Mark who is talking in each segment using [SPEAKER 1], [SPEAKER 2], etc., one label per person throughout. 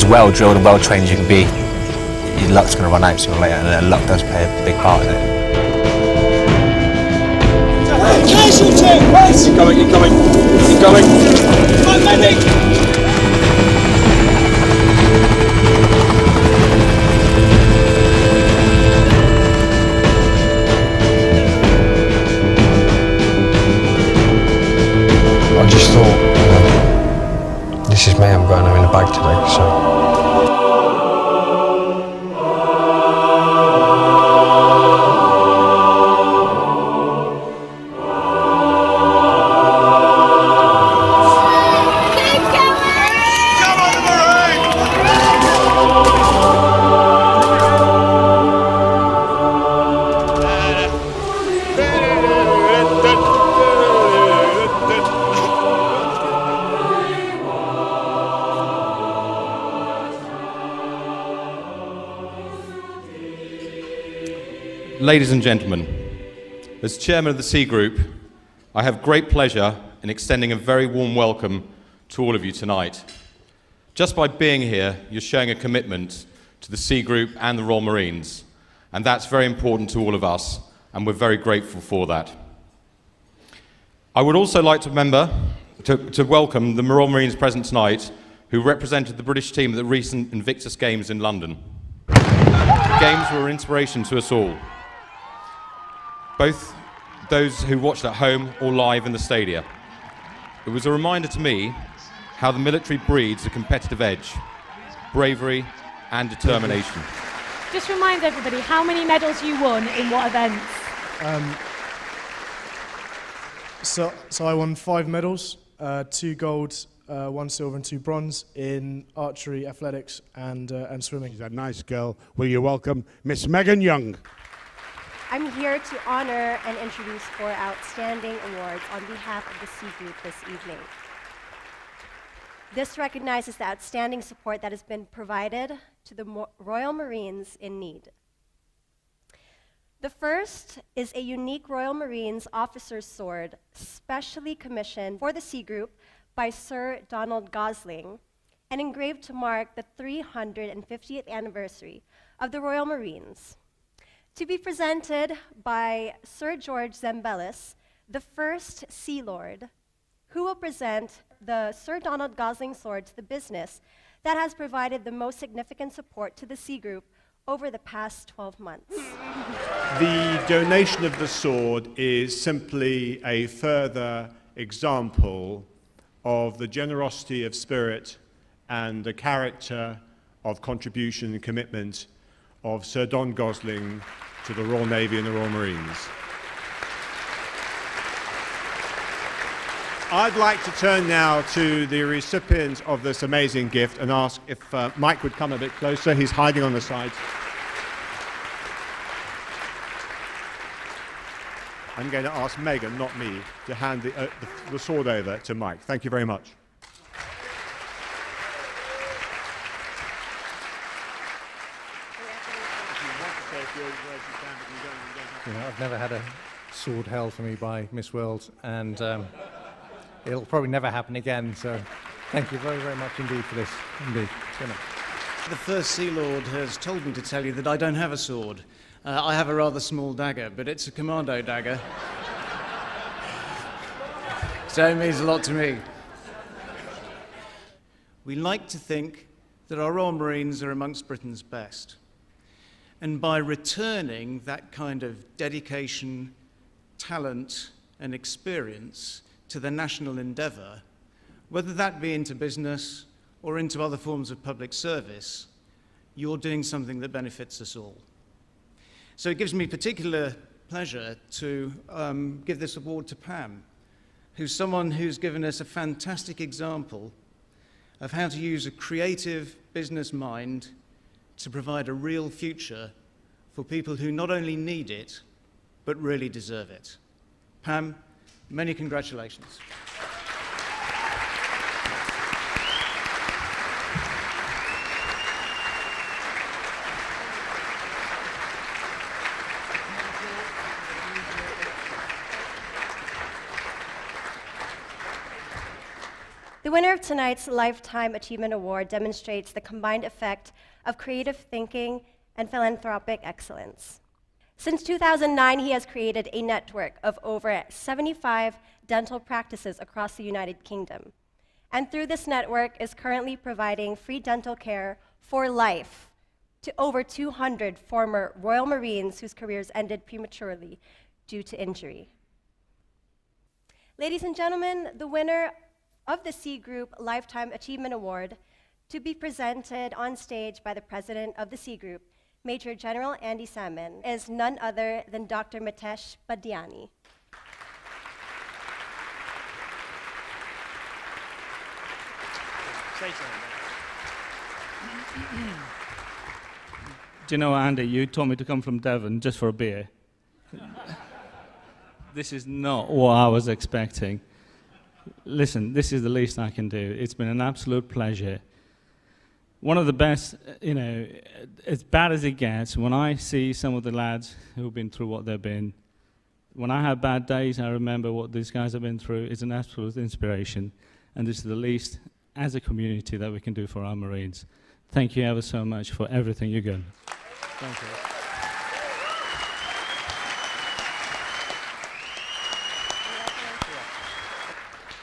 [SPEAKER 1] as well drilled and well trained as you can be, your luck's going to run out sooner or later, and luck does play a big part in it.
[SPEAKER 2] Casualty! Wait!
[SPEAKER 3] Keep going, keep going, keep going.
[SPEAKER 2] My medic!
[SPEAKER 4] I just thought, this is me, I'm going home in a bag today, so.
[SPEAKER 5] Ladies and gentlemen, as chairman of the C Group, I have great pleasure in extending a very warm welcome to all of you tonight. Just by being here, you're showing a commitment to the C Group and the Royal Marines, and that's very important to all of us, and we're very grateful for that. I would also like to welcome the Royal Marines present tonight, who represented the British team at the recent Invictus Games in London. The Games were an inspiration to us all, both those who watched at home or live in the stadia. It was a reminder to me how the military breeds a competitive edge, bravery and determination.
[SPEAKER 6] Just remind everybody how many medals you won in what events?
[SPEAKER 7] So I won 5 medals, 2 gold, 1 silver and 2 bronze in archery, athletics and swimming.
[SPEAKER 8] She's a nice girl. Will you welcome Miss Megan Young?
[SPEAKER 9] I'm here to honor and introduce 4 outstanding awards on behalf of the C Group this evening. This recognizes the outstanding support that has been provided to the Royal Marines in need. The first is a unique Royal Marines officer's sword, specially commissioned for the C Group by Sir Donald Gosling and engraved to mark the 350th anniversary of the Royal Marines. To be presented by Sir George Zambellis, the first Sea Lord, who will present the Sir Donald Gosling sword to the business that has provided the most significant support to the C Group over the past 12 months.
[SPEAKER 10] The donation of the sword is simply a further example of the generosity of spirit and the character of contribution and commitment of Sir Don Gosling to the Royal Navy and the Royal Marines. I'd like to turn now to the recipient of this amazing gift and ask if Mike would come a bit closer. He's hiding on the sides. I'm going to ask Megan, not me, to hand the sword over to Mike. Thank you very much.
[SPEAKER 11] You know, I've never had a sword held for me by Miss World, and it'll probably never happen again, so thank you very, very much indeed for this. Indeed.
[SPEAKER 12] The first Sea Lord has told me to tell you that I don't have a sword. I have a rather small dagger, but it's a commando dagger. So it means a lot to me. We like to think that our Royal Marines are amongst Britain's best. And by returning that kind of dedication, talent, and experience to the national endeavour, whether that be into business or into other forms of public service, you're doing something that benefits us all. So it gives me particular pleasure to give this award to Pam, who's someone who's given us a fantastic example of how to use a creative business mind to provide a real future for people who not only need it, but really deserve it. Pam, many congratulations.
[SPEAKER 9] The winner of tonight's Lifetime Achievement Award demonstrates the combined effect of creative thinking and philanthropic excellence. Since 2009, he has created a network of over 75 dental practices across the United Kingdom. And through this network is currently providing free dental care for life to over 200 former Royal Marines whose careers ended prematurely due to injury. Ladies and gentlemen, the winner of the C Group Lifetime Achievement Award, to be presented on stage by the president of the C Group, Major General Andy Salmon, is none other than Dr. Mitesh Badiani.
[SPEAKER 13] Do you know, Andy, you told me to come from Devon just for a beer. This is not what I was expecting. Listen, this is the least I can do. It's been an absolute pleasure. One of the best, you know, as bad as it gets, when I see some of the lads who've been through what they've been, when I have bad days, I remember what these guys have been through. It's an absolute inspiration. And this is the least, as a community, that we can do for our Marines. Thank you ever so much for everything you've done. Thank you.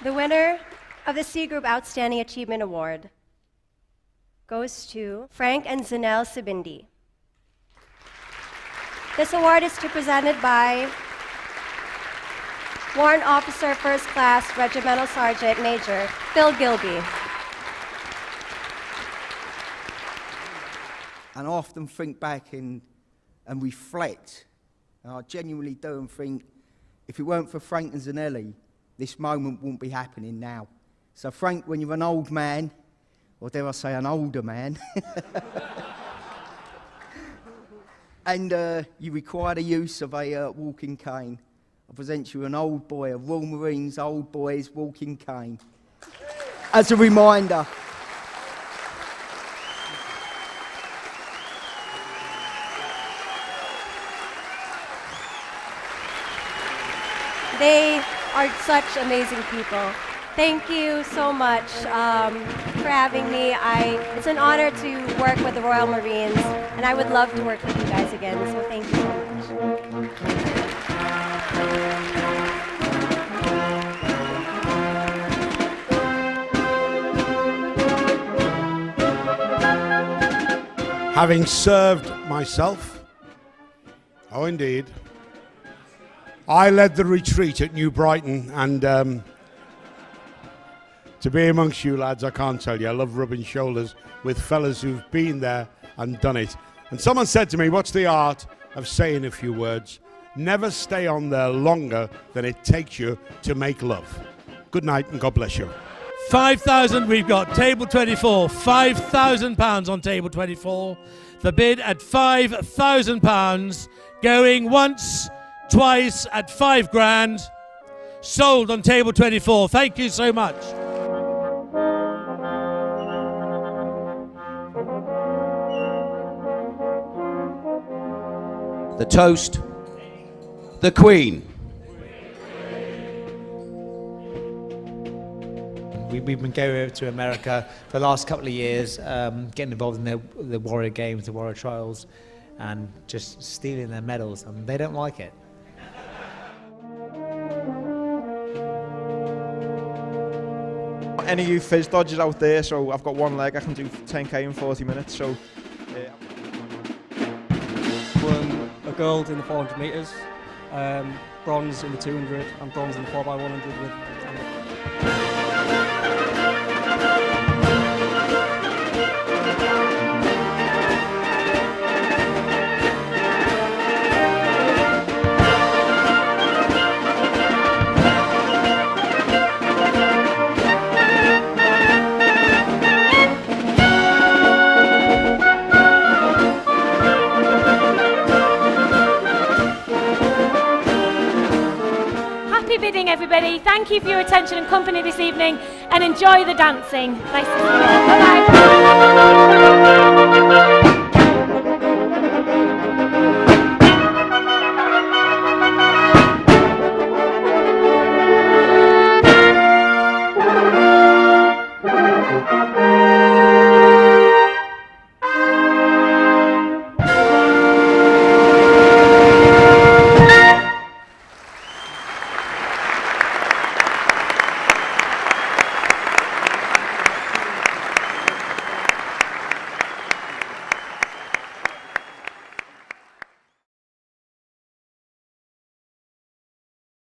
[SPEAKER 9] The winner of the C Group Outstanding Achievement Award goes to Frank and Zanelle Sibindi. This award is presented by Warrant Officer First Class Regimental Sergeant Major Phil Gilby.
[SPEAKER 14] And I often think back and reflect, and I genuinely do, and think, if it weren't for Frank and Zanelli, this moment wouldn't be happening now. So Frank, when you're an old man, or dare I say an older man, and you require the use of a walking cane, I present you an old boy, a Royal Marines old boy's walking cane, as a reminder.
[SPEAKER 9] They are such amazing people. Thank you so much for having me. It's an honor to work with the Royal Marines, and I would love to work with you guys again, so thank you so much.
[SPEAKER 8] Having served myself, oh indeed, I led the retreat at New Brighton, and to be amongst you lads, I can't tell you, I love rubbing shoulders with fellas who've been there and done it. And someone said to me, what's the art of saying a few words? Never stay on there longer than it takes you to make love. Good night and God bless you.
[SPEAKER 2] 5,000, we've got table 24, £5,000 on table 24. The bid at £5,000, going once, twice at £5,000, sold on table 24. Thank you so much.
[SPEAKER 15] The toast, the Queen.
[SPEAKER 16] We've been going over to America for the last couple of years, getting involved in the Warrior Games, the Warrior Trials, and just stealing their medals, and they don't like it.
[SPEAKER 17] Any of you fizz dodgers out there, so I've got one leg, I can do 10k in 40 minutes, so...
[SPEAKER 18] Won a gold in the 400 metres, bronze in the 200 and bronze in the 4x100 with...
[SPEAKER 6] Bidding, everybody. Thank you for your attention and company this evening, and enjoy the dancing. Nice to see you all. Bye-bye. Thank you.